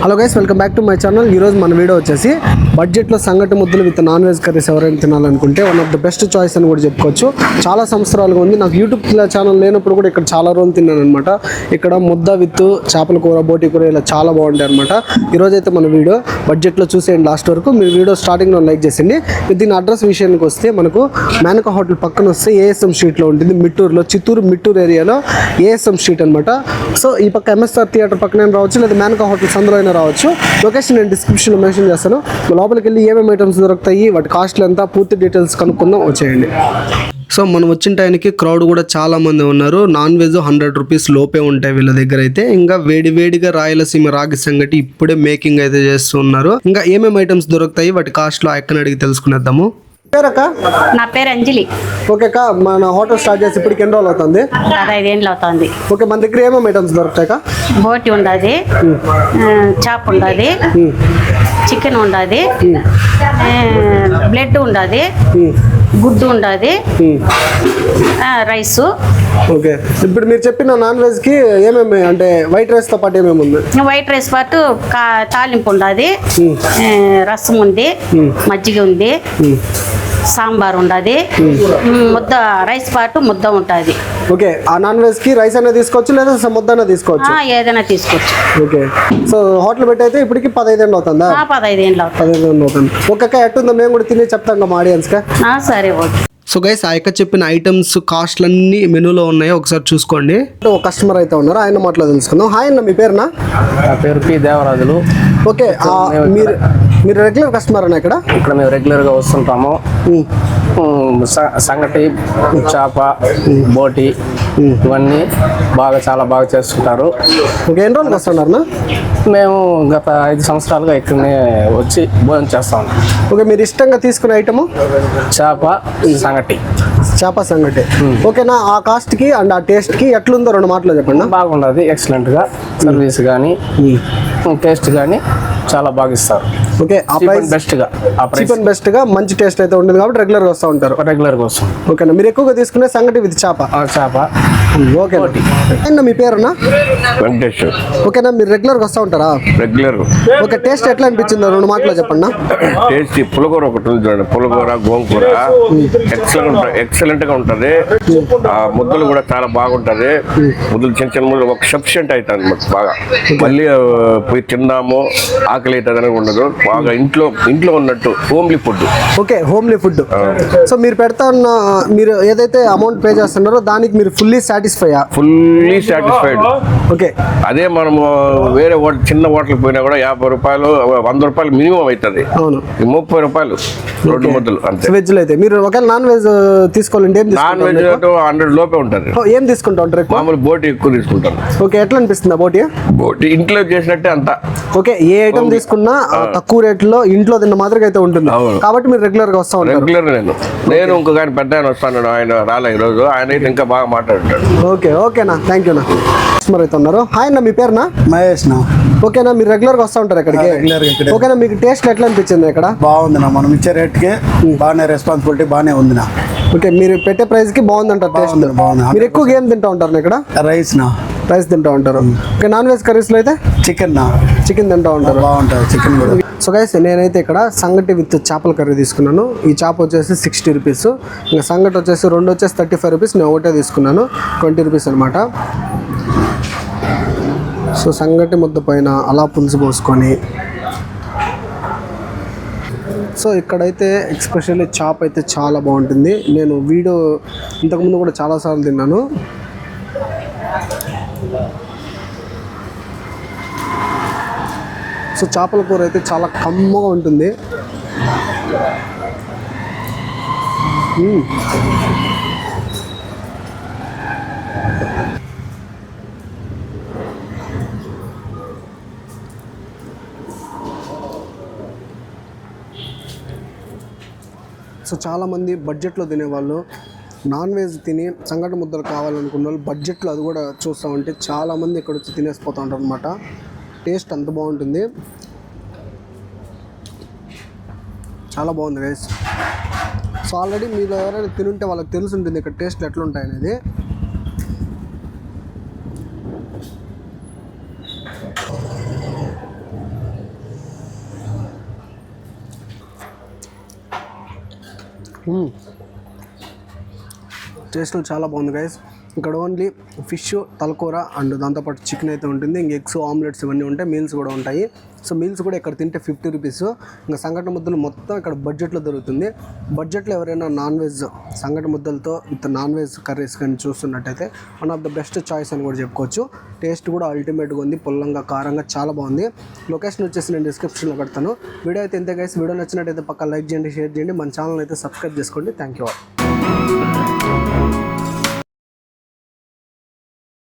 Hello guys, welcome back to my channel. ఈరోజు మన video వచ్చేసి బడ్జెట్లో సంగటి ముద్దలు విత్ నాన్ వెజ్ కర్రీస్ ఎవరైనా తినాలనుకుంటే one of the best choice అని కూడా చెప్పుకోవచ్చు. చాలా సంవత్సరాలుగా ఉంది. నాకు యూట్యూబ్ ఛానల్ లేనప్పుడు కూడా ఇక్కడ చాలా రోజులు తిన్నాను అనమాట. ఇక్కడ ముద్ద విత్ చేపల కూర, బోటి కూర ఇలా చాలా బాగుంటాయి అనమాట. ఈరోజు అయితే మన వీడియో బడ్జెట్లో చూసేయండి లాస్ట్ వరకు. మీరు వీడియో స్టార్టింగ్లో లైక్ చేసేయండి. దీని అడ్రస్ విషయానికి వస్తే మనకు మేనకా హోటల్ పక్కన వస్తే ఏఎస్ఎం స్ట్రీట్లో ఉంటుంది. చిత్తూరు మిట్టూరు ఏరియాలో ఏఎస్ఎం స్ట్రీట్ అనమాట. సో ఈ పక్క ఎంఎస్ఆర్ థియేటర్ పక్కన రావచ్చు, లేదా మేనకా హోటల్స్ అందులో అయినా రావచ్చు. లొకేషన్ నేను డిస్క్రిప్షన్లో మెన్షన్ చేస్తాను. లోపలికి వెళ్ళి ఏమేమి ఐటమ్స్ దొరుకుతాయి, వాటి కాస్ట్లు ఎంత, పూర్తి డీటెయిల్స్ కనుక్కుందాం, వచ్చేయండి. సో మనం వచ్చిన టైంకి క్రౌడ్ కూడా చాలా మంది ఉన్నారు. నాన్ వెజ్ 100 రూపీస్ లోపే ఉంటాయి వీళ్ళ దగ్గర అయితే. ఇంకా వేడివేడిగా రాయలసీమ రాగి సంగటి ఇప్పుడే మేకింగ్ అయితే చేస్తున్నారు. ఇంకా ఏమేమి ఐటమ్స్ దొరుకుతాయి, వాటి కాస్ట్లో అక్కని అడిగి తెలుసుకునేద్దాము. నా పేరు అంజలి. ఓకే అక్క, మన హోటల్ స్టార్ట్ చేసి ఇప్పటికి ఎన్ని రోజులు అవుతుంది? 15 ఏళ్ళు అవుతుంది. ఓకే, మన దగ్గర ఏమేమి ఐటమ్స్ దొరుకుతాయి? బోటి ఉండదు, చాప్ ఉండదు, చికెన్ ఉండదు, బ్లడ్ ఉండదు, గుడ్డు ఉండదు, రైసు. ఓకే, ఇప్పుడు మీరు చెప్పిన నాన్ వెజ్ కి ఏమేమి అంటే వైట్ రైస్ తో పాటు ఏమేమి ఉంది? వైట్ రైస్ పాటు తాలింపు ఉండదు, రసం ఉంది, మజ్జిగ ఉంది, సాంబార్ ఉండదు, ముద్ద రైస్ పాటు ముద్ద ఉంటుంది. ఓకే, ఆ నాన్ వెజ్ కి రైస్ అయినా తీసుకోవచ్చు, లేదా ముద్ద అయినా తీసుకోవచ్చు, ఏదైనా తీసుకోవచ్చు. ఓకే, సో హోటల్ పెట్టి అయితే ఇప్పటికి 15 ఏళ్ళు అవుతుందా? 15 ఏళ్ళు అవుతుంది. ఒక్కొక్క ఎట్టుందో మేము కూడా తిని చెప్తాం మా ఆడియన్స్ గా. సరే, ఓకే. సో గైస్, ఆ యొక్క చెప్పిన ఐటమ్స్ కాస్ట్లన్నీ మెనూలో ఉన్నాయి, ఒకసారి చూసుకోండి. ఒక కస్టమర్ అయితే ఉన్నారు, ఆయన మాటలో తెలుసుకుందాం. హాయ్ అన్న, మీ పేరునా? నా పేరు పి దేవరాజులు. ఓకే, మీరు రెగ్యులర్ కస్టమర్ అన్న ఇక్కడ మేము రెగ్యులర్గా వస్తుంటాము. సంగటి, చేప, బోటి ఇవన్నీ చాలా బాగా చేస్తుంటారు. ఓకే, ఎన్ని రోజులకు వస్తున్నారు? మేము గత 5 సంవత్సరాలుగా ఇక్కడనే వచ్చి భోజనం చేస్తా ఉన్నాం. ఓకే, మీరు ఇష్టంగా తీసుకునే ఐటము చేప సంగటి. ఓకేనా, ఆ కాస్ట్ కి అండ్ ఆ టేస్ట్ కి ఎట్లుందో 2 మాటలు చెప్పండి. బాగుండదు, ఎక్సలెంట్ గా సర్వీస్ కానీ టేస్ట్ కానీ చాలా బాగా ఇస్తారు. ఓకే, బెస్ట్ గా మంచి టేస్ట్ అయితే ఉంటుంది కాబట్టి రెగ్యులర్ గా వస్తూ ఉంటారు. ఓకేనా, మీరు ఎక్కువగా తీసుకునే సంగటి విత్ చేప. ఓకే అన్న, మీ పేరునా? వెంకటేశ్వర్. ఓకేనా, మీరు రెగ్యులర్ గా వస్తూ ఉంటారా? రెగ్యులర్. ఓకే, టేస్ట్ ఎట్లా అనిపించిందో 2 మాటలు చెప్పండి. టేస్ట్ పులగూర ఒకటి ఉంది చూడండి, పులగూర గోంగూర ఎక్సలెంట్ గా ఉంటది. ఆ ముద్దలు కూడా చాలా బాగుంటది. ముద్దలు చిన్న చిన్న ముద్దలు ఒక సఫిషియంట్ అవుతుంది అనమాట. బాగా మళ్ళీ పోయి తిన్నాము ఆకలి అవుతుంది ఉండదు. బాగా ఇంట్లో ఉన్నట్టు homely food. Okay, homely food. So మీరు పెడతా ఉన్న, మీరు ఏదైతే అమౌంట్ పే చేస్తున్నారో దానికి మీరు ఫుల్లీ సాటిస్ఫైడ్. ఓకే, అదే మనము వేరే చిన్న హోటల్కి పోయినా కూడా 50 రూపాయలు 100 రూపాయలు మినిమం అవుతుంది. అవును, 30 రూపాయలు 2 ముద్దలు అంతే. వెజ్ లో అయితే మీరు ఒకవేళ నాన్ వెజ్ తీసుకోవాలంటే నాన్ వెజ్ 100 లోపే ఉంటుంది. ఏం తీసుకుంటా ఉంటారు? మామూలు బోటి ఎక్కువ తీసుకుంటాను. ఓకే, ఎట్లా అనిపిస్తుంది బోటి ఇంట్లో చేసినట్టే అంత. ఓకే, ఏ ఐటమ్ తీసుకున్నా తక్కువ రేట్లో ఇంట్లో తిన్న మాదిరిగా అయితే ఉంటుంది కాబట్టి మీరు రెగ్యులర్ గా వస్తా ఉంటారు. రెగ్యులర్ నేను ఇంకొక ఆయన పెద్ద ఆయన వస్తాను, ఆయన రాలే ఈ రోజు. ఆయన అయితే ఇంకా బాగా మాట్లాడుతాడు. ఓకేనా, థ్యాంక్ యూ. కస్టమర్ అయితే ఉన్నారు. హాయ్ అన్న, మీ పేరునా? మహేష్. ఓకేనా, మీరు రెగ్యులర్ గా వస్తా ఉంటారు ఇక్కడికి? ఓకేనా, మీకు టేస్ట్ ఎట్లా అనిపించింది ఇక్కడ? బాగుంది, మనం ఇచ్చే రేట్ కి బాగానే రెస్పాన్సిబిలిటీ బాగానే ఉంది. ఓకే, మీరు పెట్టే ప్రైస్ కి బాగుందంటారు టేస్ట్? మీరు ఎక్కువగా ఏం తింటా ఉంటారు ఇక్కడ? రైస్ తింటా ఉంటారు. ఓకే, నాన్ వెజ్ కర్రీస్ లో అయితే చికెన్ తింటా ఉంటారు. బాగుంటుంది చికెన్ కూడా. సో గైస్, నేనైతే ఇక్కడ సంగటి విత్ చేపల కర్రీ తీసుకున్నాను. ఈ చేప వచ్చేసి 60 రూపీస్, ఇంకా సంగటి వచ్చేసి 2 వచ్చేసి 35 రూపీస్. నేను ఒకటే తీసుకున్నాను, 20 రూపీస్ అనమాట. సో సంగటి ముద్ద పైన అలా పులుసు పోసుకొని, సో ఇక్కడైతే ఎక్స్పెషల్లీ చాప్ అయితే చాలా బాగుంటుంది. నేను వీడియో ఇంతకుముందు కూడా చాలాసార్లు తిన్నాను. సో చేపల కూర అయితే చాలా కమ్మగా ఉంటుంది. సో చాలామంది బడ్జెట్లో తినేవాళ్ళు, నాన్ వెజ్ తిని సంగటి ముద్దలు కావాలనుకున్న వాళ్ళు బడ్జెట్లో అది కూడా చూస్తూ ఉంటే చాలామంది ఇక్కడ వచ్చి తినేసిపోతూ ఉంటారు అనమాట. టేస్ట్ అంత బాగుంటుంది, చాలా బాగుంది గైస్. సో ఆల్రెడీ మీరు ఎవరైనా తినుంటే వాళ్ళకి తెలిసి ఉంటుంది ఇక్కడ టేస్ట్లు ఎట్లుంటాయి అనేది. టేస్ట్ చాలా బాగుంది గైస్. ఇక్కడ ఓన్లీ ఫిష్, తలకూర అండ్ దాంతోపాటు చికెన్ అయితే ఉంటుంది. ఇంక ఎగ్స్, ఆమ్లెట్స్ ఇవన్నీ ఉంటాయి. మీల్స్ కూడా ఉంటాయి. సో మీల్స్ కూడా ఇక్కడ తింటే 50 రూపీస్. ఇంకా సంగటి ముద్దలు మొత్తం ఇక్కడ బడ్జెట్లో దొరుకుతుంది. బడ్జెట్లో ఎవరైనా నాన్ వెజ్ సంగటి ముద్దలతో విత్ నాన్ వెజ్ కర్రీస్ కానీ చూస్తున్నట్టయితే one of the best choice అని కూడా చెప్పుకోవచ్చు. టేస్ట్ కూడా అల్టిమేట్గా ఉంది. పుల్లంగా, కారంగా చాలా బాగుంది. లొకేషన్ వచ్చేసి నేను డిస్క్రిప్షన్లో పెడతాను. వీడియో అయితే ఇంతే గైస్. వీడియో నచ్చినట్టయితే పక్క లైక్ చేయండి, షేర్ చేయండి. మన ఛానల్ అయితే సబ్స్క్రైబ్ చేసుకోండి. Thank you all.